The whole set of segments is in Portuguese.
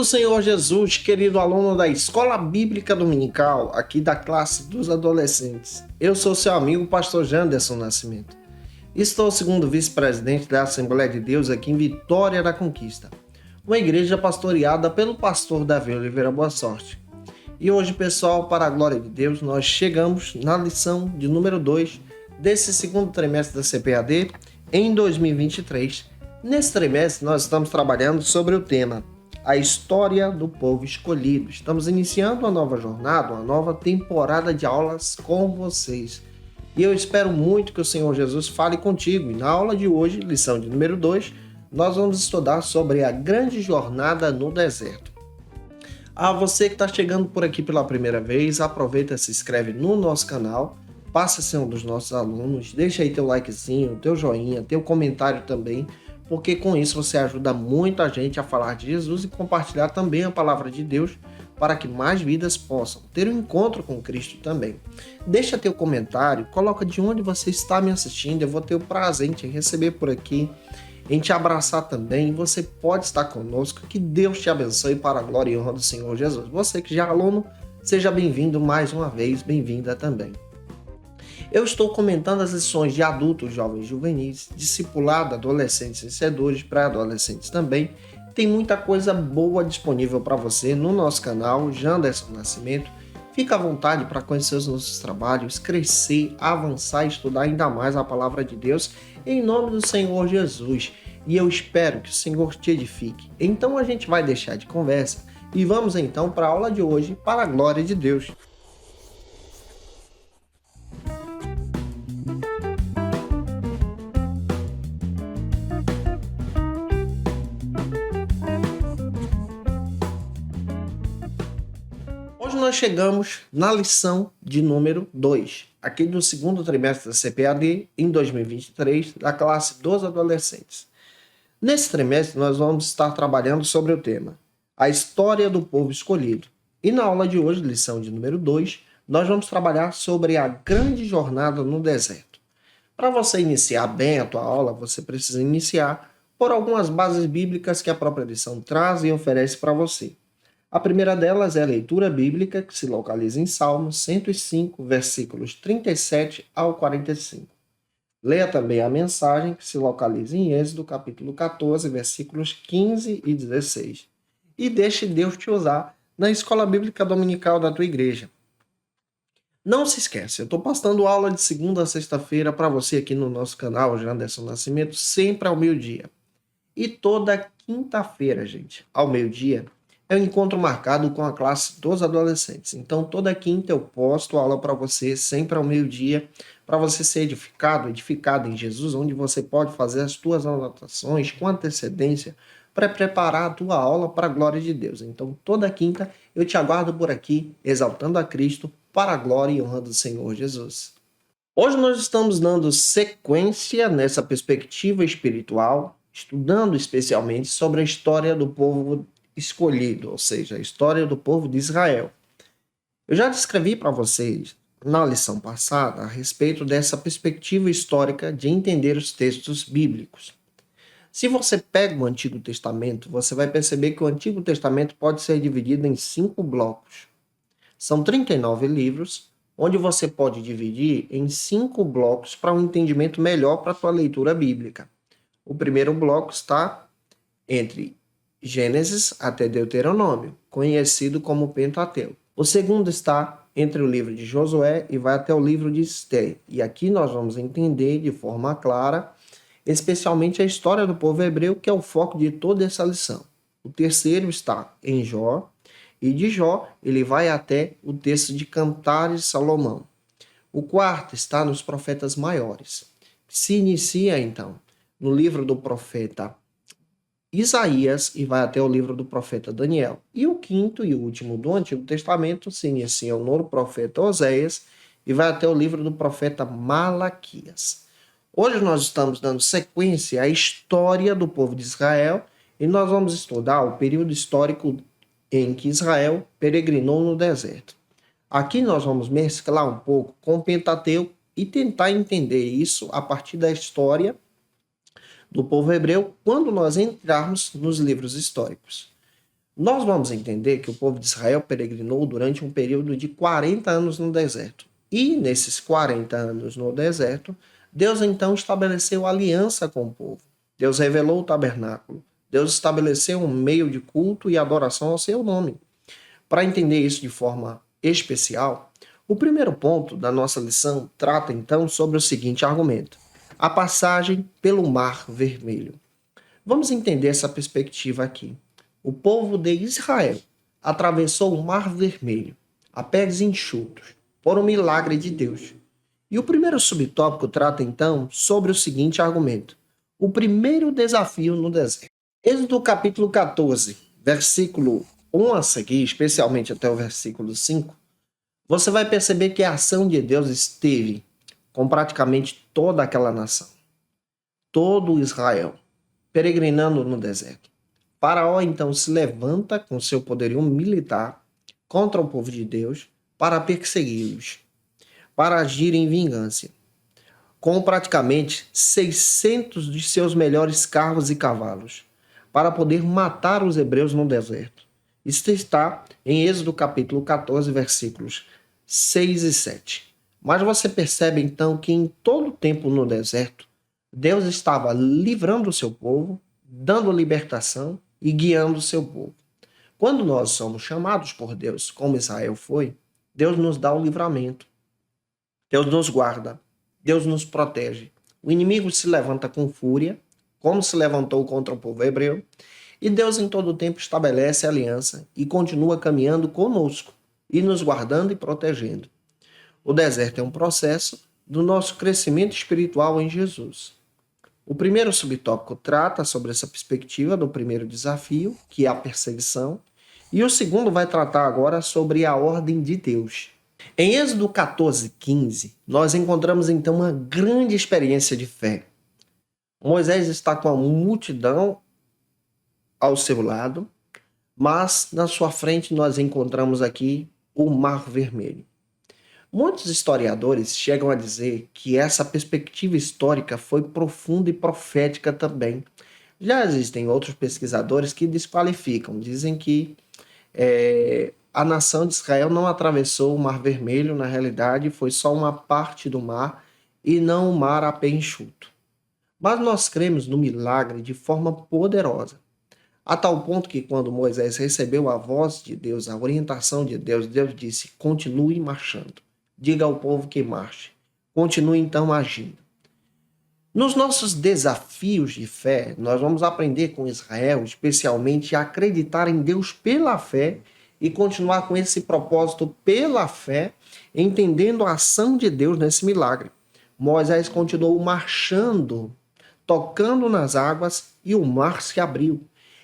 do Senhor Jesus, querido aluno da Escola Bíblica Dominical, aqui da classe dos adolescentes. Eu sou seu amigo, pastor Janderson Nascimento. Estou segundo vice-presidente da Assembleia de Deus aqui em Vitória da Conquista, uma igreja pastoreada pelo pastor Davi Oliveira Boa Sorte. E hoje, pessoal, para a glória de Deus, nós chegamos na lição de número 2 desse segundo trimestre da CPAD em 2023. Nesse trimestre, nós estamos trabalhando sobre o tema A História do Povo Escolhido. Estamos iniciando uma nova jornada, uma nova temporada de aulas com vocês. E eu espero muito que o Senhor Jesus fale contigo. E na aula de hoje, lição de número 2, nós vamos estudar sobre a grande jornada no deserto. Você que está chegando por aqui pela primeira vez, aproveita e se inscreve no nosso canal, passa a ser um dos nossos alunos, deixa aí teu likezinho, teu joinha, teu comentário também, porque com isso você ajuda muita gente a falar de Jesus e compartilhar também a palavra de Deus para que mais vidas possam ter um encontro com Cristo também. Deixa teu comentário, coloca de onde você está me assistindo, eu vou ter o prazer em te receber por aqui, em te abraçar também. Você pode estar conosco, que Deus te abençoe para a glória e honra do Senhor Jesus. Você que já é aluno, seja bem-vindo mais uma vez, bem-vinda também. Eu estou comentando as lições de adultos, jovens, juvenis, discipulado, adolescentes, vencedores, pré-adolescentes também. Tem muita coisa boa disponível para você no nosso canal, Janderson Nascimento. Fica à vontade para conhecer os nossos trabalhos, crescer, avançar e estudar ainda mais a palavra de Deus, em nome do Senhor Jesus. E eu espero que o Senhor te edifique. Então a gente vai deixar de conversa e vamos então para a aula de hoje, para a glória de Deus. Hoje nós chegamos na lição de número 2, aqui do segundo trimestre da CPAD, em 2023, da classe dos adolescentes. Nesse trimestre, nós vamos estar trabalhando sobre o tema A História do Povo Escolhido. E na aula de hoje, lição de número 2, nós vamos trabalhar sobre a grande jornada no deserto. Para você iniciar bem a tua aula, você precisa iniciar por algumas bases bíblicas que a própria lição traz e oferece para você. A primeira delas é a leitura bíblica, que se localiza em Salmos 105, versículos 37 ao 45. Leia também a mensagem, que se localiza em Êxodo, capítulo 14, versículos 15 e 16. E deixe Deus te usar na escola bíblica dominical da tua igreja. Não se esquece, eu estou postando aula de segunda a sexta-feira para você aqui no nosso canal, Janderson Nascimento, sempre ao meio-dia. E toda quinta-feira, gente, ao meio-dia, é um encontro marcado com a classe dos adolescentes. Então, toda quinta eu posto aula para você, sempre ao meio-dia, para você ser edificado em Jesus, onde você pode fazer as tuas anotações com antecedência para preparar a tua aula para a glória de Deus. Então, toda quinta eu te aguardo por aqui, exaltando a Cristo, para a glória e honra do Senhor Jesus. Hoje nós estamos dando sequência nessa perspectiva espiritual, estudando especialmente sobre a história do povo escolhido, ou seja, a história do povo de Israel. Eu já descrevi para vocês na lição passada a respeito dessa perspectiva histórica de entender os textos bíblicos. Se você pega o Antigo Testamento, você vai perceber que o Antigo Testamento pode ser dividido em 5 blocos. São 39 livros, onde você pode dividir em 5 blocos para um entendimento melhor para a sua leitura bíblica. O primeiro bloco está entre Gênesis até Deuteronômio, conhecido como Pentateuco. O segundo está entre o livro de Josué e vai até o livro de Esther. E aqui nós vamos entender de forma clara, especialmente a história do povo hebreu, que é o foco de toda essa lição. O terceiro está em Jó, e de Jó ele vai até o texto de Cantares de Salomão. O quarto está nos profetas maiores, que se inicia então no livro do profeta Isaías e vai até o livro do profeta Daniel. E o quinto e último do Antigo Testamento se inicia no profeta Oséias e vai até o livro do profeta Malaquias. Hoje nós estamos dando sequência à história do povo de Israel e nós vamos estudar o período histórico em que Israel peregrinou no deserto. Aqui nós vamos mesclar um pouco com o Pentateuco e tentar entender isso a partir da história do povo hebreu quando nós entrarmos nos livros históricos. Nós vamos entender que o povo de Israel peregrinou durante um período de 40 anos no deserto. E nesses 40 anos no deserto, Deus então estabeleceu aliança com o povo. Deus revelou o tabernáculo. Deus estabeleceu um meio de culto e adoração ao seu nome. Para entender isso de forma especial, o primeiro ponto da nossa lição trata então sobre o seguinte argumento: a passagem pelo Mar Vermelho. Vamos entender essa perspectiva aqui. O povo de Israel atravessou o Mar Vermelho a pés enxutos por um milagre de Deus. E o primeiro subtópico trata então sobre o seguinte argumento: o primeiro desafio no deserto. Êxodo capítulo 14, versículo 1 a seguir, especialmente até o versículo 5, você vai perceber que a ação de Deus esteve com praticamente toda aquela nação, todo Israel, peregrinando no deserto. Faraó então se levanta com seu poderio militar contra o povo de Deus para persegui-los, para agir em vingança, com praticamente 600 de seus melhores carros e cavalos, para poder matar os hebreus no deserto. Isso está em Êxodo capítulo 14, versículos 6 e 7. Mas você percebe então que em todo o tempo no deserto, Deus estava livrando o seu povo, dando libertação e guiando o seu povo. Quando nós somos chamados por Deus, como Israel foi, Deus nos dá o livramento. Deus nos guarda. Deus nos protege. O inimigo se levanta com fúria, como se levantou contra o povo hebreu, e Deus em todo o tempo estabelece aliança e continua caminhando conosco e nos guardando e protegendo. O deserto é um processo do nosso crescimento espiritual em Jesus. O primeiro subtópico trata sobre essa perspectiva do primeiro desafio, que é a perseguição, e o segundo vai tratar agora sobre a ordem de Deus. Em Êxodo 14:15, nós encontramos então uma grande experiência de fé. Moisés está com a multidão ao seu lado, mas na sua frente nós encontramos aqui o Mar Vermelho. Muitos historiadores chegam a dizer que essa perspectiva histórica foi profunda e profética também. Já existem outros pesquisadores que desqualificam, dizem que a nação de Israel não atravessou o Mar Vermelho, na realidade foi só uma parte do mar e não o mar a pé enxuto. Mas nós cremos no milagre de forma poderosa, a tal ponto que quando Moisés recebeu a voz de Deus, a orientação de Deus, Deus disse: continue marchando. Diga ao povo que marche. Continue então agindo. Nos nossos desafios de fé, nós vamos aprender com Israel, especialmente, a acreditar em Deus pela fé e continuar com esse propósito pela fé, entendendo a ação de Deus nesse milagre. Moisés continuou marchando, tocando nas águas e o mar se abriu.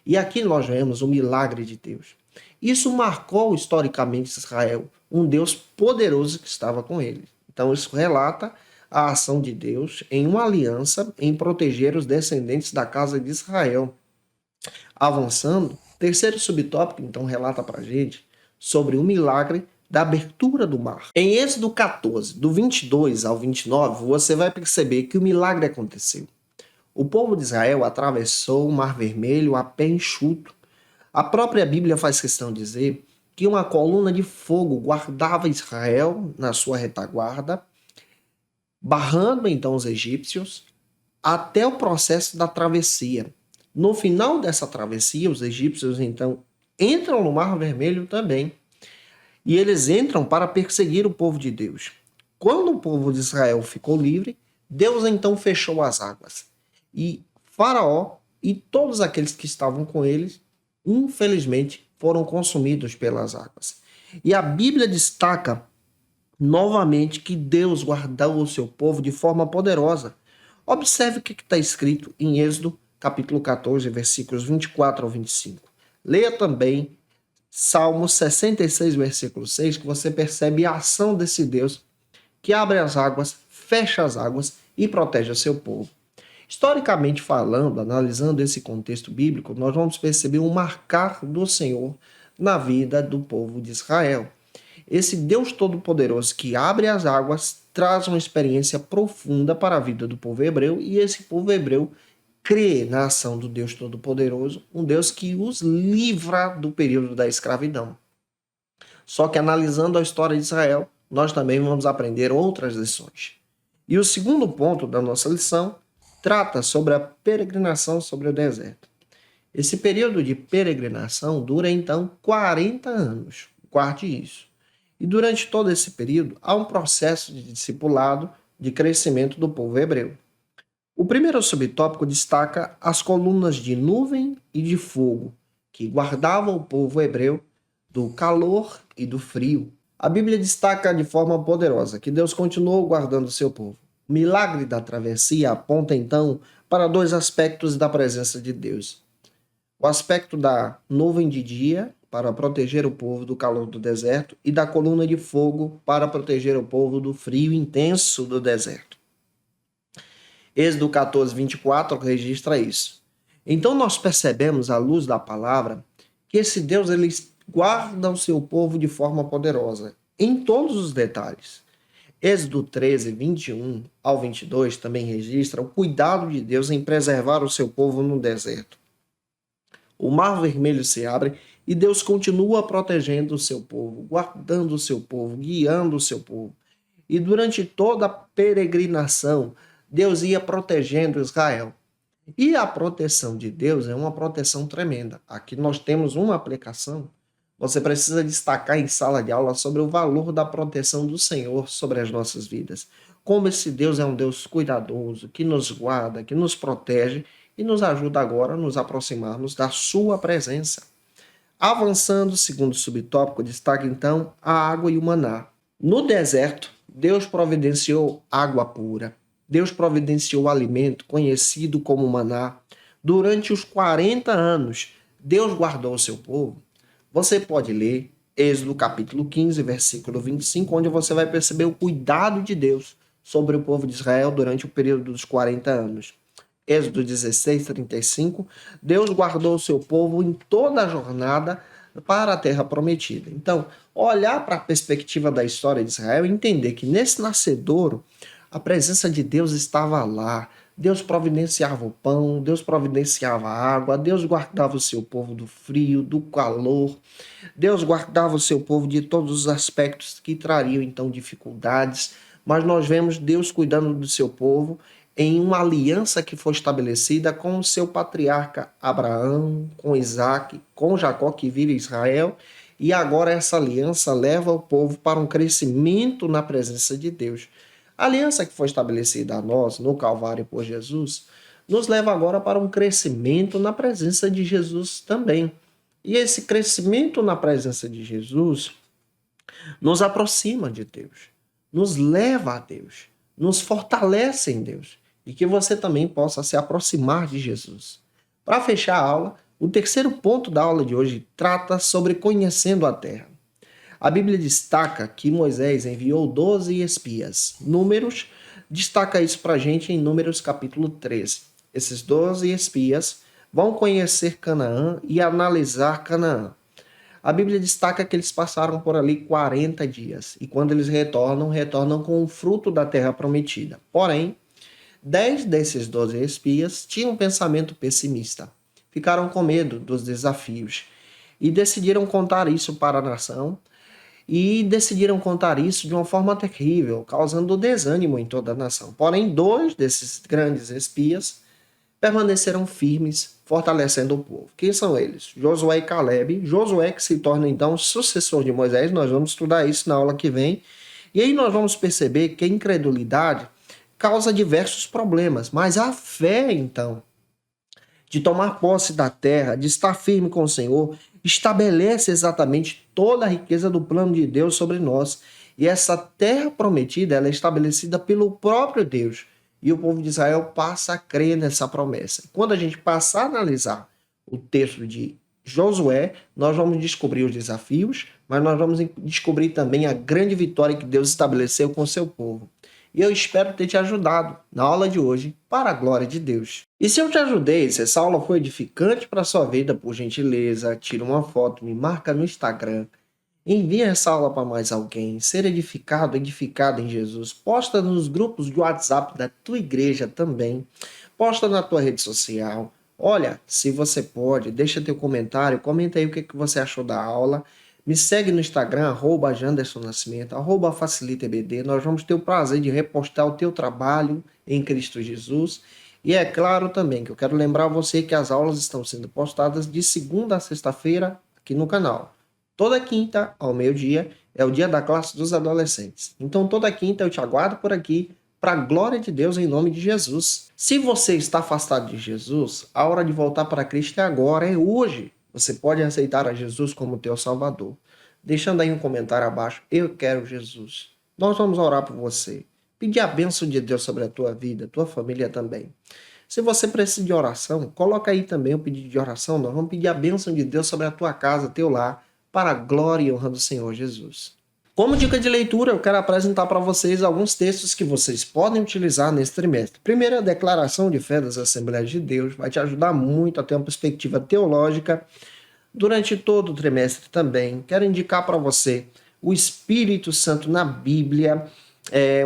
E aqui nós vemos o milagre de Deus. Isso marcou historicamente Israel, um Deus poderoso que estava com ele. Então isso relata a ação de Deus em uma aliança em proteger os descendentes da casa de Israel. Avançando, terceiro subtópico então relata para a gente sobre o milagre da abertura do mar. Em Êxodo 14, do 22 ao 29, você vai perceber que o milagre aconteceu. O povo de Israel atravessou o Mar Vermelho a pé enxuto. A própria Bíblia faz questão de dizer que uma coluna de fogo guardava Israel na sua retaguarda, barrando então os egípcios até o processo da travessia. No final dessa travessia, os egípcios então entram no Mar Vermelho também. E eles entram para perseguir o povo de Deus. Quando o povo de Israel ficou livre, Deus então fechou as águas. E Faraó e todos aqueles que estavam com eles, infelizmente, foram consumidos pelas águas. E a Bíblia destaca novamente que Deus guardou o seu povo de forma poderosa. Observe o que está escrito em Êxodo, capítulo 14, versículos 24 ao 25. Leia também Salmo 66, versículo 6, que você percebe a ação desse Deus que abre as águas, fecha as águas e protege o seu povo. Historicamente falando, analisando esse contexto bíblico, nós vamos perceber um marcar do Senhor na vida do povo de Israel. Esse Deus Todo-Poderoso que abre as águas traz uma experiência profunda para a vida do povo hebreu e esse povo hebreu crê na ação do Deus Todo-Poderoso, um Deus que os livra do período da escravidão. Só que analisando a história de Israel, nós também vamos aprender outras lições. E o segundo ponto da nossa lição trata sobre a peregrinação sobre o deserto. Esse período de peregrinação dura então 40 anos, guarde isso. E durante todo esse período há um processo de discipulado, de crescimento do povo hebreu. O primeiro subtópico destaca as colunas de nuvem e de fogo, que guardavam o povo hebreu do calor e do frio. A Bíblia destaca de forma poderosa que Deus continuou guardando o seu povo. O milagre da travessia aponta então para dois aspectos da presença de Deus. O aspecto da nuvem de dia, para proteger o povo do calor do deserto, e da coluna de fogo, para proteger o povo do frio intenso do deserto. Êxodo 14, 24 registra isso. Então nós percebemos, à luz da palavra, que esse Deus ele guarda o seu povo de forma poderosa, em todos os detalhes. Êxodo 13, 21 ao 22 também registra o cuidado de Deus em preservar o seu povo no deserto. O mar vermelho se abre e Deus continua protegendo o seu povo, guardando o seu povo, guiando o seu povo. E durante toda a peregrinação, Deus ia protegendo Israel. E a proteção de Deus é uma proteção tremenda. Aqui nós temos uma aplicação. Você precisa destacar em sala de aula sobre o valor da proteção do Senhor sobre as nossas vidas. Como esse Deus é um Deus cuidadoso, que nos guarda, que nos protege e nos ajuda agora a nos aproximarmos da sua presença. Avançando, segundo subtópico, destaca então a água e o maná. No deserto, Deus providenciou água pura. Deus providenciou alimento conhecido como maná. Durante os 40 anos, Deus guardou o seu povo. Você pode ler Êxodo capítulo 15, versículo 25, onde você vai perceber o cuidado de Deus sobre o povo de Israel durante o período dos 40 anos. Êxodo 16, 35, Deus guardou o seu povo em toda a jornada para a terra prometida. Então, olhar para a perspectiva da história de Israel e entender que nesse nascedouro a presença de Deus estava lá. Deus providenciava o pão, Deus providenciava a água, Deus guardava o seu povo do frio, do calor, Deus guardava o seu povo de todos os aspectos que trariam então dificuldades, mas nós vemos Deus cuidando do seu povo em uma aliança que foi estabelecida com o seu patriarca Abraão, com Isaac, com Jacó que vira Israel, e agora essa aliança leva o povo para um crescimento na presença de Deus. A aliança que foi estabelecida a nós no Calvário por Jesus nos leva agora para um crescimento na presença de Jesus também. E esse crescimento na presença de Jesus nos aproxima de Deus, nos leva a Deus, nos fortalece em Deus e que você também possa se aproximar de Jesus. Para fechar a aula, o terceiro ponto da aula de hoje trata sobre conhecendo a terra. A Bíblia destaca que Moisés enviou 12 espias. Números destaca isso para a gente em Números capítulo 13. Esses 12 espias vão conhecer Canaã e analisar Canaã. A Bíblia destaca que eles passaram por ali 40 dias. E quando eles retornam com o fruto da terra prometida. Porém, 10 desses 12 espias tinham um pensamento pessimista. Ficaram com medo dos desafios. E decidiram contar isso para a nação. E decidiram contar isso de uma forma terrível, causando desânimo em toda a nação. Porém, 2 desses grandes espias permaneceram firmes, fortalecendo o povo. Quem são eles? Josué e Caleb. Josué que se torna então sucessor de Moisés. Nós vamos estudar isso na aula que vem. E aí nós vamos perceber que a incredulidade causa diversos problemas. Mas a fé, então, de tomar posse da terra, de estar firme com o Senhor, estabelece exatamente toda a riqueza do plano de Deus sobre nós. E essa terra prometida ela é estabelecida pelo próprio Deus. E o povo de Israel passa a crer nessa promessa. Quando a gente passar a analisar o texto de Josué, nós vamos descobrir os desafios, mas nós vamos descobrir também a grande vitória que Deus estabeleceu com o seu povo. E eu espero ter te ajudado na aula de hoje, para a glória de Deus. E se eu te ajudei, se essa aula foi edificante para a sua vida, por gentileza, tira uma foto, me marca no Instagram, envia essa aula para mais alguém, ser edificado, edificada em Jesus, posta nos grupos de WhatsApp da tua igreja também, posta na tua rede social. Olha, se você pode, deixa teu comentário, comenta aí o que você achou da aula. Me segue no Instagram, @JandersonNascimento, @FacilitaEBD. Nós vamos ter o prazer de repostar o teu trabalho em Cristo Jesus. E é claro também que eu quero lembrar você que as aulas estão sendo postadas de segunda a sexta-feira aqui no canal. Toda quinta, ao meio-dia, é o dia da classe dos adolescentes. Então, toda quinta eu te aguardo por aqui, para a glória de Deus, em nome de Jesus. Se você está afastado de Jesus, a hora de voltar para Cristo é agora, é hoje. Você pode aceitar a Jesus como teu Salvador. Deixando aí um comentário abaixo, eu quero Jesus. Nós vamos orar por você. Pedir a bênção de Deus sobre a tua vida, tua família também. Se você precisa de oração, coloca aí também o pedido de oração. Nós vamos pedir a bênção de Deus sobre a tua casa, teu lar, para a glória e honra do Senhor Jesus. Como dica de leitura, eu quero apresentar para vocês alguns textos que vocês podem utilizar nesse trimestre. Primeiro, a Declaração de Fé das Assembleias de Deus vai te ajudar muito a ter uma perspectiva teológica durante todo o trimestre também. Quero indicar para você o Espírito Santo na Bíblia,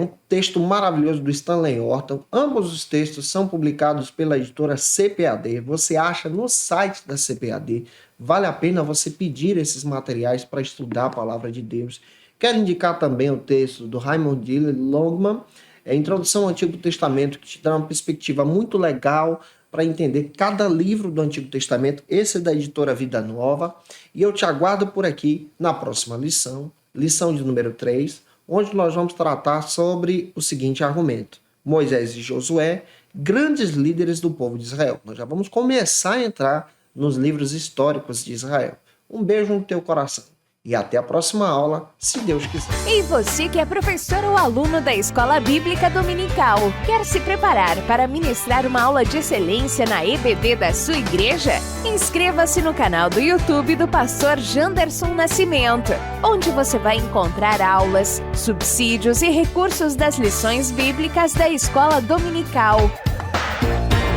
um texto maravilhoso do Stanley Horton. Ambos os textos são publicados pela editora CPAD. Você acha no site da CPAD. Vale a pena você pedir esses materiais para estudar a Palavra de Deus. Quero indicar também o texto do Raymond D. Longman, Introdução ao Antigo Testamento, que te dá uma perspectiva muito legal para entender cada livro do Antigo Testamento. Esse é da editora Vida Nova. E eu te aguardo por aqui na próxima lição, lição de número 3, onde nós vamos tratar sobre o seguinte argumento: Moisés e Josué, grandes líderes do povo de Israel. Nós já vamos começar a entrar nos livros históricos de Israel. Um beijo no teu coração. E até a próxima aula, se Deus quiser. E você que é professor ou aluno da Escola Bíblica Dominical, quer se preparar para ministrar uma aula de excelência na EBD da sua igreja? Inscreva-se no canal do YouTube do pastor Janderson Nascimento, onde você vai encontrar aulas, subsídios e recursos das lições bíblicas da Escola Dominical.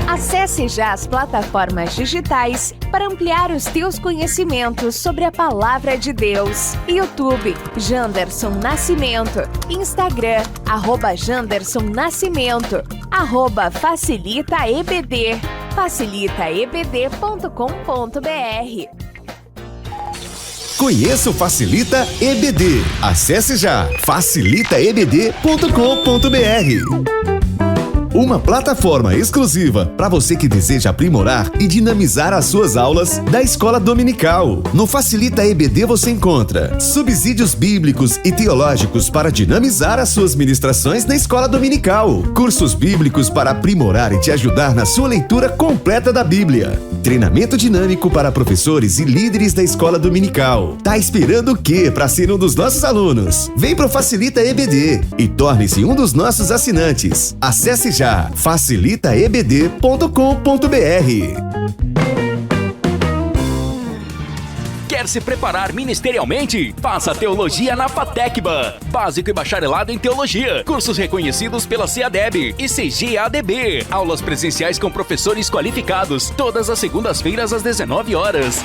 Acesse já as plataformas digitais para ampliar os teus conhecimentos sobre a Palavra de Deus. YouTube, Janderson Nascimento. Instagram, @Janderson Nascimento. @FacilitaEBD. facilitaebd.com.br. Conheça o Facilita EBD. Acesse já facilitaebd.com.br. Uma plataforma exclusiva para você que deseja aprimorar e dinamizar as suas aulas da Escola Dominical. No Facilita EBD você encontra subsídios bíblicos e teológicos para dinamizar as suas ministrações na Escola Dominical, cursos bíblicos para aprimorar e te ajudar na sua leitura completa da Bíblia, treinamento dinâmico para professores e líderes da Escola Dominical. Tá esperando o quê para ser um dos nossos alunos? Vem pro Facilita EBD e torne-se um dos nossos assinantes. Acesse já facilitaebd.com.br. Quer se preparar ministerialmente? Faça Teologia na FATECBA. Básico e bacharelado em Teologia. Cursos reconhecidos pela CEADEB e CGADB. Aulas presenciais com professores qualificados. Todas as segundas-feiras às 19 horas.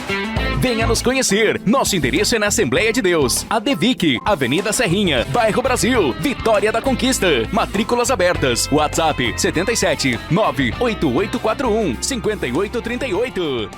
Venha nos conhecer. Nosso endereço é na Assembleia de Deus, ADVIC, Avenida Serrinha, Bairro Brasil, Vitória da Conquista. Matrículas abertas. WhatsApp 77 98841 5838.